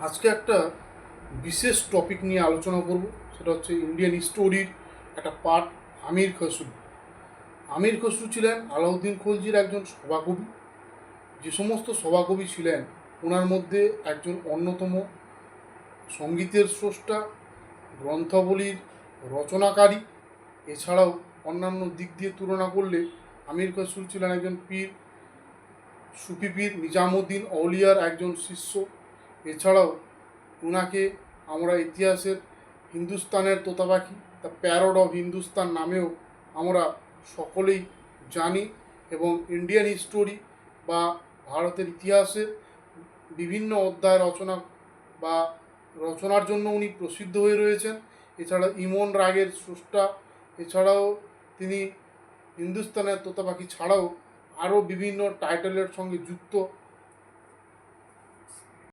আজকে একটা বিশেষ টপিক নিয়ে আলোচনা করব। সেটা হচ্ছে ইন্ডিয়ান স্টোরির একটা পার্ট। আমির খসরু। আমির খসরু ছিলেন আলাউদ্দিন খলজির একজন সভাকবি। যে সমস্ত সভাকবি ছিলেন ওনার মধ্যে একজন অন্যতম সঙ্গীতের স্রষ্টা, গ্রন্থাবলীর রচনাকারী। এছাড়াও অন্যান্য দিক দিয়ে তুলনা করলে আমির খসরু ছিলেন একজন পীর, সুফি পীর নিজামুদ্দিন আউলিয়ার একজন শিষ্য। এছাড়াও ওনাকে আমরা ইতিহাসের হিন্দুস্তানের তোতা পাখি, দ্য প্যারড অফ হিন্দুস্তান নামেও আমরা সকলেই জানি। এবং ইন্ডিয়ান হিস্টোরি বা ভারতের ইতিহাসের বিভিন্ন অধ্যায় রচনা বা রচনার জন্য উনি প্রসিদ্ধ হয়ে রয়েছেন। এছাড়া ইমন রাগের স্রষ্টা। এছাড়াও তিনি হিন্দুস্তানের তোতা পাখি ছাড়াও আরও বিভিন্ন টাইটেলের সঙ্গে যুক্ত